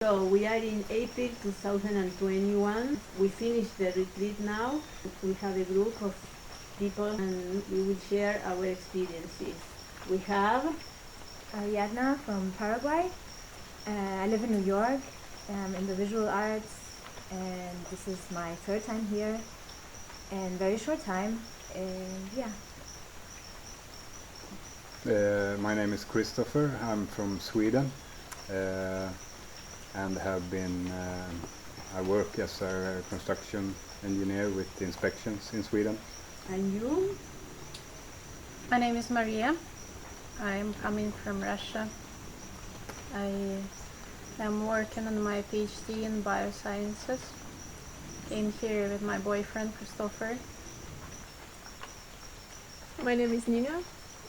So we are in April 2021. We finished the retreat now. We have a group of people and we will share our experiences. We have Ariadna from Paraguay. I live in New York. I'm in the visual arts, and this is my third time here, and very short time. And yeah. My name is Christopher. I'm from Sweden, and have been. I work as a construction engineer with inspections in Sweden. and you. My name is Maria. I'm coming from Russia. I am working on my PhD in biosciences. Came here with my boyfriend Christopher. My name is Nina.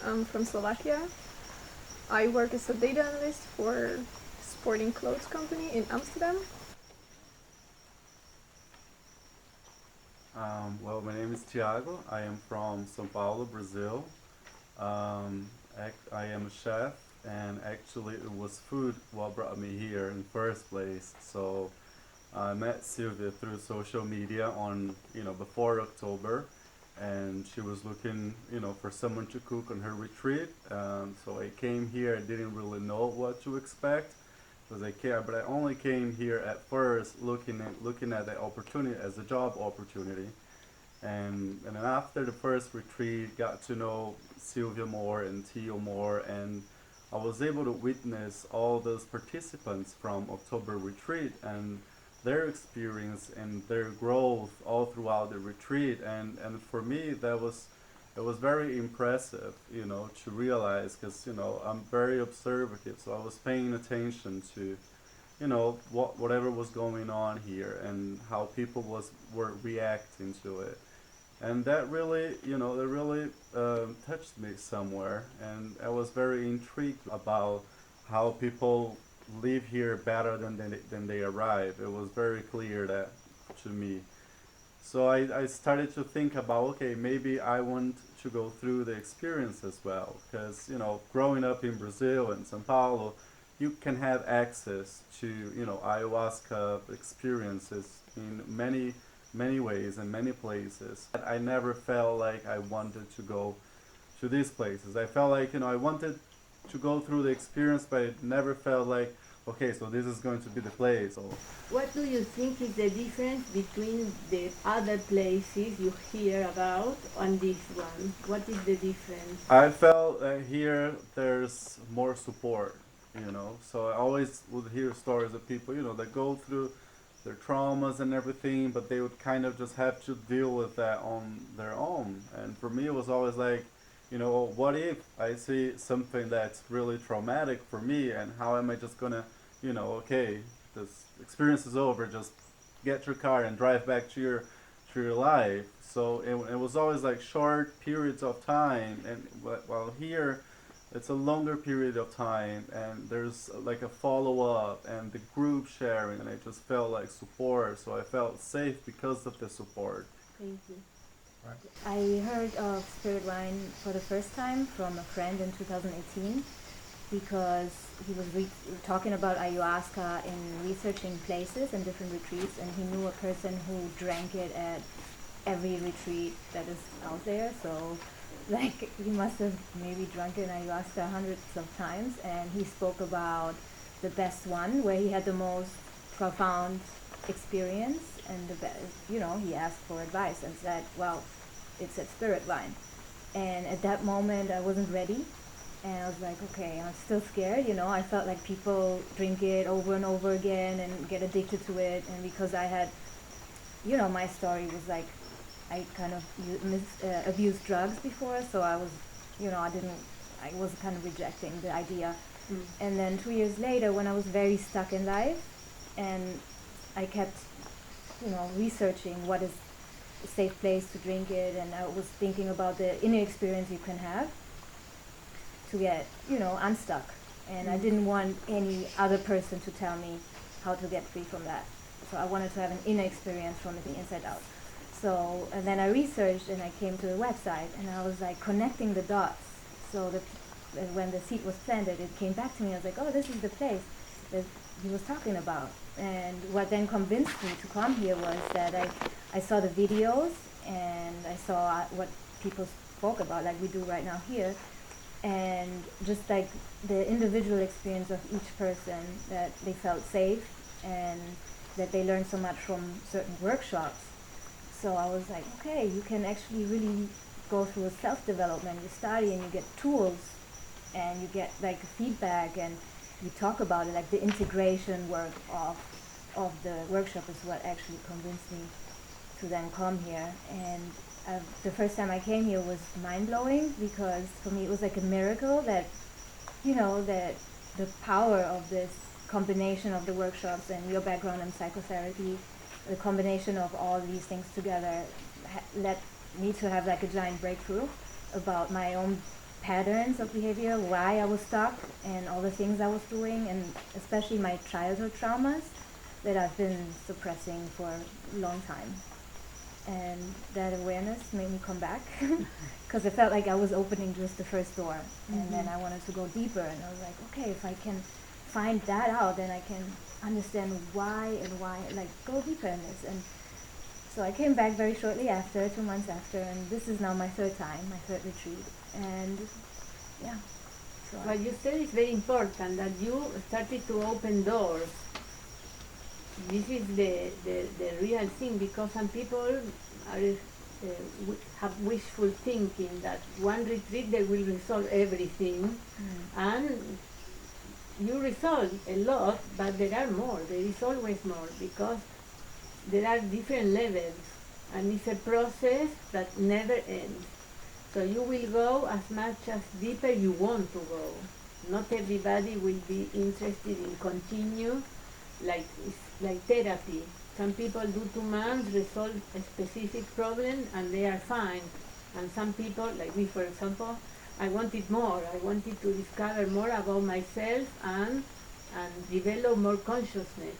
I'm from Slovakia. I work as a data analyst for a sporting clothes company in Amsterdam. Well, my name is Thiago. I am from São Paulo, Brazil. I am a chef, and actually it was food what brought me here in the first place. So I met Sylvia through social media on, before October, and she was looking, for someone to cook on her retreat. So I came here. I didn't really know what to expect, because but I only came here at first looking at the opportunity as a job opportunity. And then after the first retreat, got to know Sylvia more and Theo more, and I was able to witness all those participants from October retreat and their experience and their growth all throughout the retreat. And for me, it was very impressive, to realize, because I'm very observative, so I was paying attention to whatever was going on here and how people were reacting to it. And that really, touched me somewhere, and I was very intrigued about how people leave here better than they arrive. It was very clear that to me. So I started to think about, okay, maybe I want to go through the experience as well, because growing up in Brazil and São Paulo, you can have access to ayahuasca experiences in many ways and many places. I never felt like I wanted to go to these places. I felt like I wanted to go through the experience, but it never felt like, okay, so this is going to be the place. So What do you think is the difference between the other places you hear about and this one? What is the difference? I felt here there's more support, So I always would hear stories of people, that go through their traumas and everything, but they would kind of just have to deal with that on their own. And for me, it was always like, what if I see something that's really traumatic for me, and how am I just gonna, okay, this experience is over, just get your car and drive back to your life. So it was always like short periods of time, and while here it's a longer period of time, and there's like a follow-up and the group sharing, and I just felt like support, so I felt safe because of the support. Thank you. I heard of Spirit Wine for the first time from a friend in 2018, because he was talking about ayahuasca and researching places and different retreats, and he knew a person who drank it at every retreat that is out there. So like he must have maybe drunken ayahuasca hundreds of times, and he spoke about the best one where he had the most profound experience, and he asked for advice and said, well, it's at Spirit Wine. And at that moment I wasn't ready, and I was like, okay, I'm still scared. I felt like people drink it over and over again and get addicted to it, and because I had, my story was like, I kind of abused drugs before, so I was, I was kind of rejecting the idea. And then 2 years later, when I was very stuck in life, and I kept, researching what is a safe place to drink it, and I was thinking about the inner experience you can have to get, unstuck. And I didn't want any other person to tell me how to get free from that. So I wanted to have an inner experience from the inside out. So, and then I researched and I came to the website, and I was like connecting the dots. So when the seed was planted, it came back to me. I was like, oh, this is the place. he was talking about. And what then convinced me to come here was that I saw the videos and I saw what people spoke about, like we do right now here, and just like the individual experience of each person, that they felt safe and that they learned so much from certain workshops. So I was like, okay, you can actually really go through a self-development. You study and you get tools and you get like feedback and you talk about it. Like the integration work of the workshop is what actually convinced me to then come here. And the first time I came here was mind-blowing, because for me it was like a miracle that, that the power of this combination of the workshops and your background in psychotherapy, the combination of all these things together led me to have like a giant breakthrough about my own patterns of behavior, why I was stuck and all the things I was doing, and especially my childhood traumas that I've been suppressing for a long time. And that awareness made me come back because I felt like I was opening just the first door, and then I wanted to go deeper, and I was like, okay, if I can find that out, then I can understand why, like go deeper in this. And so I came back very shortly after, 2 months after, and this is now my third time, my third retreat. And yeah. So What you said is very important, that you started to open doors. This is the real thing, because some people are, have wishful thinking that one retreat they will resolve everything, and you resolve a lot, but there are more. There is always more, because there are different levels, and it's a process that never ends. So you will go as much as deeper you want to go. Not everybody will be interested in continue, it's like therapy. Some people do 2 months, resolve a specific problem, and they are fine. And some people, like me for example, I wanted more. I wanted to discover more about myself and develop more consciousness,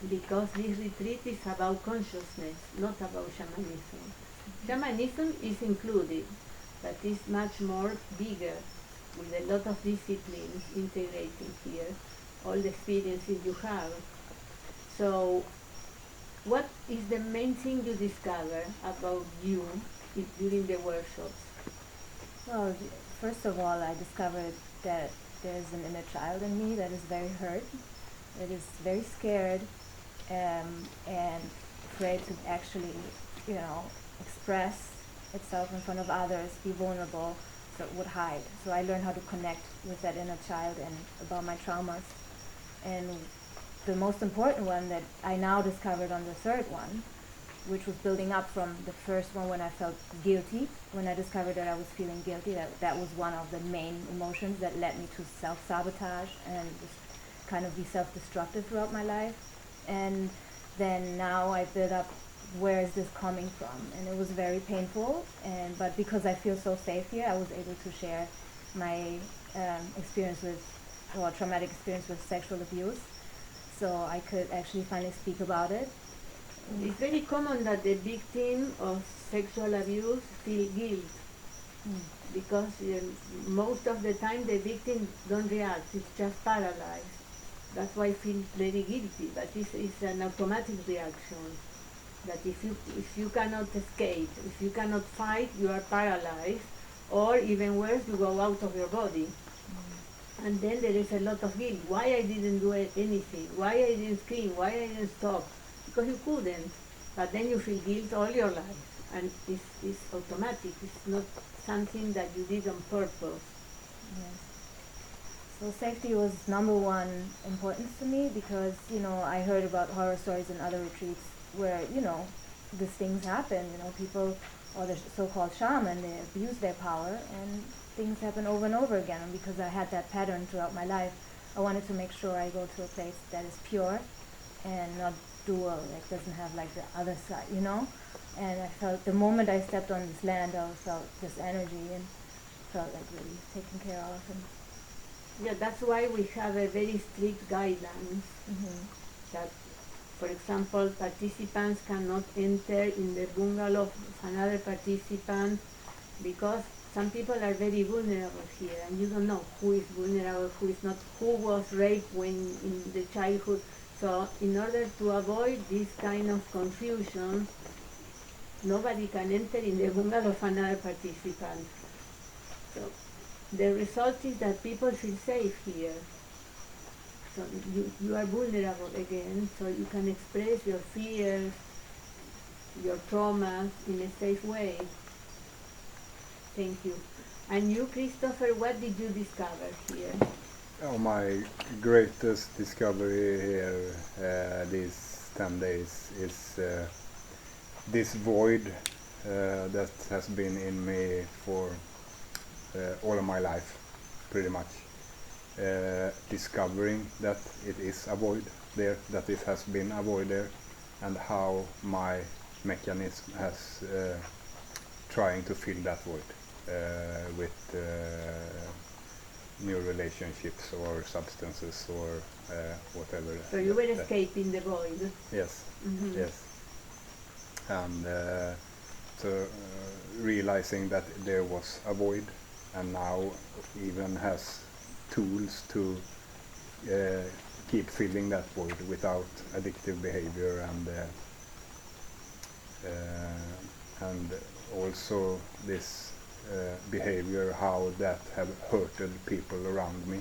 because this retreat is about consciousness, not about shamanism. Shamanism is included, but it's much more bigger, with a lot of disciplines integrating here, all the experiences you have. So, what is the main thing you discover about you during the workshops? Well, first of all, I discovered that there's an inner child in me that is very hurt, that is very scared, and afraid to actually, express itself in front of others, be vulnerable, so it would hide. So I learned how to connect with that inner child and about my traumas. And the most important one that I now discovered on the third one, which was building up from the first one when I felt guilty. When I discovered that I was feeling guilty, that was one of the main emotions that led me to self-sabotage and just kind of be self-destructive throughout my life. And then now I build up, where is this coming from? And it was very painful, but because I feel so safe here, I was able to share my traumatic experience with sexual abuse. So I could actually finally speak about it. It's very common that the victim of sexual abuse feel guilt, because most of the time the victim don't react, it's just paralyzed. That's why I feel very guilty, but it's an automatic reaction, that if you cannot escape, if you cannot fight, you are paralyzed, or even worse, you go out of your body. And then there is a lot of guilt. Why I didn't do anything? Why I didn't scream? Why I didn't stop? Because you couldn't. But then you feel guilt all your life. And it's automatic. It's not something that you did on purpose. Yes. So safety was number one importance to me, because, I heard about horror stories in other retreats where, these things happen. People, or the so-called shaman, they abuse their power, and things happen over and over again. And because I had that pattern throughout my life, I wanted to make sure I go to a place that is pure and not dual, like doesn't have like the other side, And I felt the moment I stepped on this land, I felt this energy and felt like really taken care of. And yeah, that's why we have a very strict guidelines that, for example, participants cannot enter in the bungalow of another participant, because some people are very vulnerable here, and you don't know who is vulnerable, who is not, who was raped when in the childhood. So in order to avoid this kind of confusion, nobody can enter in the bungalow of another participant. So the result is that people feel safe here. So you are vulnerable again, so you can express your fears, your traumas in a safe way. Thank you. And you, Christopher, what did you discover here? Oh, my greatest discovery here these 10 days is this void that has been in me for all of my life, pretty much. Discovering that it is a void there, that it has been a void there, and how my mechanism has trying to fill that void with new relationships or substances or whatever. So you were that- escaping the void. Yes, Mhm. yes. And so realizing that there was a void, and now even has tools to keep filling that void without addictive behavior, and also this behavior, how that have hurted people around me,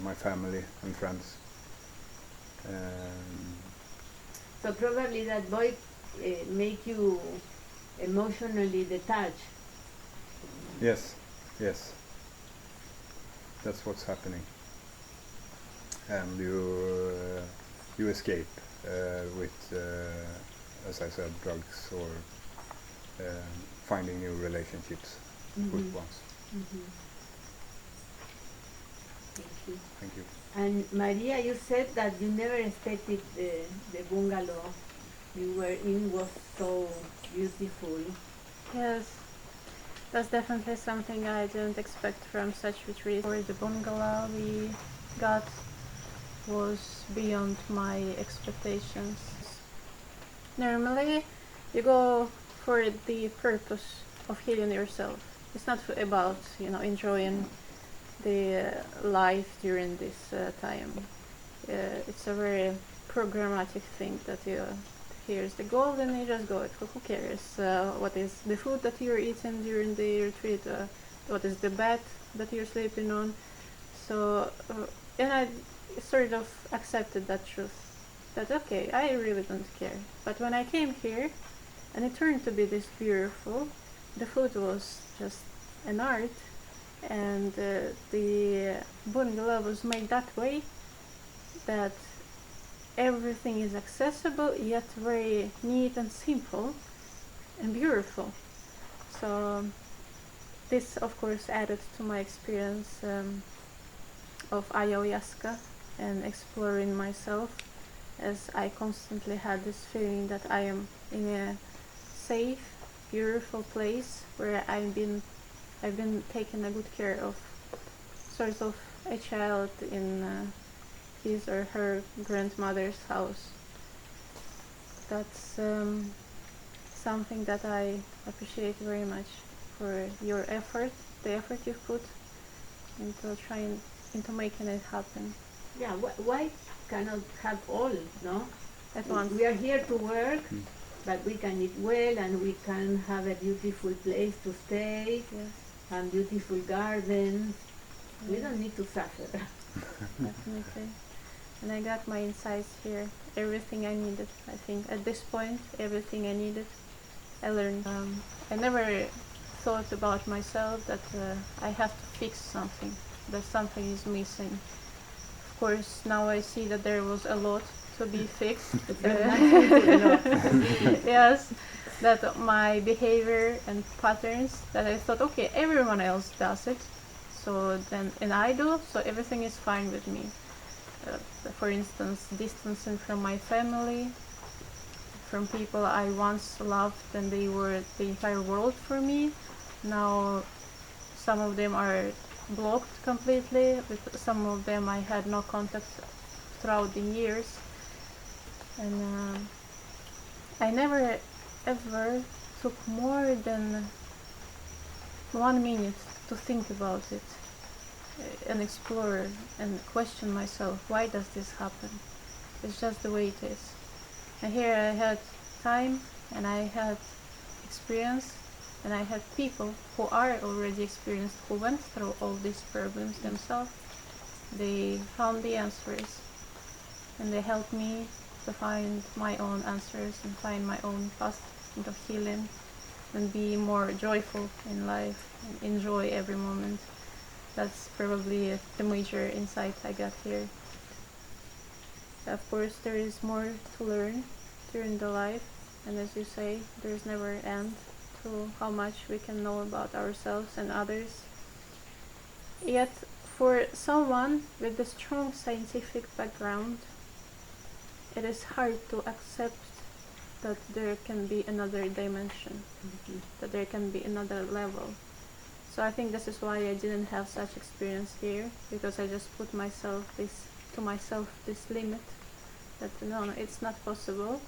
my family and friends. So probably that void make you emotionally detached. Yes, yes. That's what's happening. And you escape with, as I said, drugs or finding new relationships with ones. Mhm. Thank you. Thank you. And Maria, you said that you never expected the bungalow you were in was so beautiful. Yes, that's definitely something I didn't expect from such retreat. Or the bungalow we got was beyond my expectations. Normally, you go for the purpose of healing yourself. It's not about, enjoying the life during this time. It's a very programmatic thing that here's the goal, and you just go. Who cares? What is the food that you're eating during the retreat? What is the bed that you're sleeping on? So, and I sort of accepted that truth. That okay, I really don't care. But when I came here, and it turned to be this beautiful, the food was just an art, and the bungalow was made that way that everything is accessible yet very neat and simple and beautiful. So this of course added to my experience of ayahuasca and exploring myself, as I constantly had this feeling that I am in a safe, beautiful place where I've been taken a good care of, sort of a child in his or her grandmother's house. That's something that I appreciate very much for your effort, the effort you've put into making it happen Yeah, why cannot have all, no? at once. We are here to work, but we can eat well, and we can have a beautiful place to stay, Yes, and beautiful gardens. We don't need to suffer. definitely. And I got my insights here. Everything I needed, I think. At this point, everything I needed, I learned. I never thought about myself that I have to fix something, that something is missing. Of course, now I see that there was a lot to be fixed. Yes, that my behavior and patterns that I thought, okay, everyone else does it, so then, and I do, so everything is fine with me. For instance, distancing from my family, from people I once loved and they were the entire world for me. Now some of them are blocked completely, with some of them I had no contact throughout the years. And I never ever took more than 1 minute to think about it and explore and question myself, why does this happen? It's just the way it is. And here I had time and I had experience and I had people who are already experienced, who went through all these problems themselves. They found the answers and they helped me to find my own answers and find my own path into healing and be more joyful in life and enjoy every moment. That's probably the major insight I got here. Of course, there is more to learn during the life, and as you say, there is never an end to how much we can know about ourselves and others. Yet, for someone with a strong scientific background, it is hard to accept that there can be another dimension, that there can be another level. So I think this is why I didn't have such experience here, because I just put myself this limit that no, it's not possible.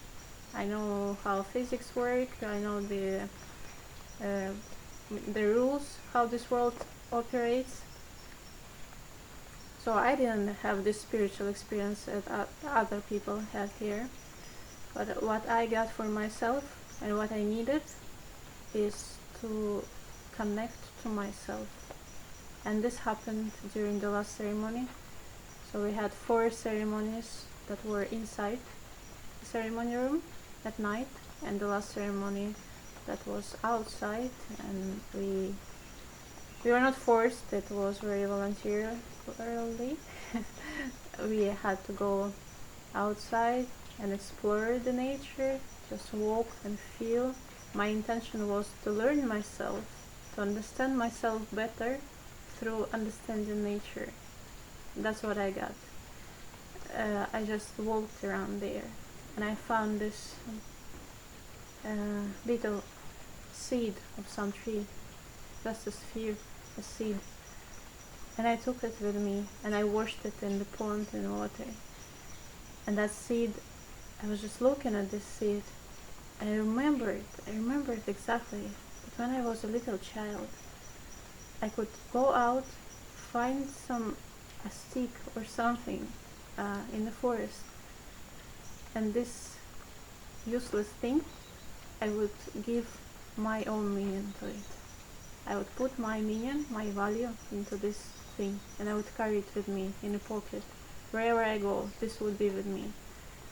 I know how physics work, I know the rules, how this world operates. So I didn't have this spiritual experience that other people had here. But what I got for myself and what I needed is to connect to myself. And this happened during the last ceremony. So we had 4 ceremonies that were inside the ceremony room at night, and the last ceremony that was outside, and we were not forced, it was very voluntarily. We had to go outside and explore the nature, just walk and feel. My intention was to learn myself, to understand myself better through understanding nature. That's what I got. I just walked around there and I found this little seed of some tree, just a sphere, a seed. And I took it with me and I washed it in the pond in water. And that seed, I was just looking at this seed and I remembered exactly that when I was a little child, I could go out, find a stick or something in the forest, and this useless thing, I would give my own meaning to it. I would put my meaning, my value into this thing, and I would carry it with me in a pocket. Wherever I go, this would be with me.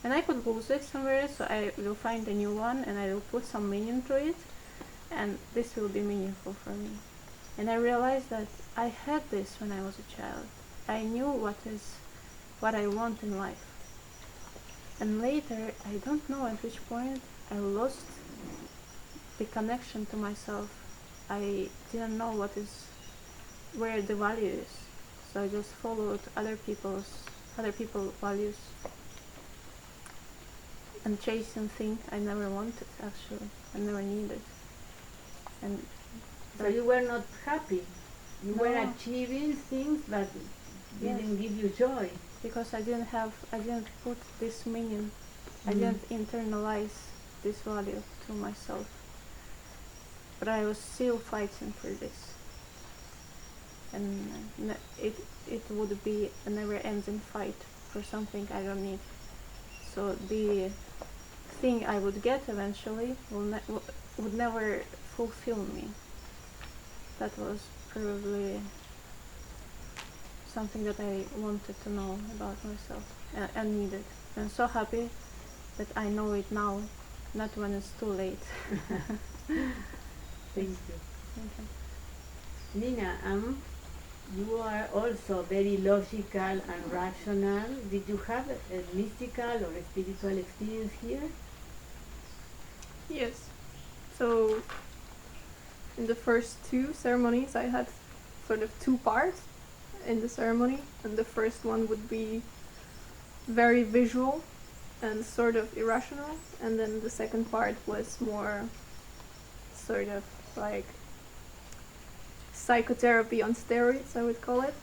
And I could lose it somewhere, so I will find a new one and I will put some meaning to it, and this will be meaningful for me. And I realized that I had this when I was a child. I knew what I want in life. And later, I don't know at which point, I lost the connection to myself. I didn't know where the value is. So I just followed other people's values and chasing things I never wanted, actually. I never needed. And So you were not happy. You were No. achieving things that Yes. didn't give you joy. because I didn't put this meaning, I didn't internalize this value to myself. But I was still fighting for this. And it would be a never-ending fight for something I don't need. So the thing I would get eventually would never fulfill me. That was probably something that I wanted to know about myself and needed. I'm so happy that I know it now, not when it's too late. Thank you. Okay. Nina, you are also very logical and rational. Did you have a mystical or a spiritual experience here? Yes. So in the first 2 ceremonies, I had sort of 2 parts in the ceremony, and the first one would be very visual and sort of irrational, and then the second part was more sort of like psychotherapy on steroids, I would call it.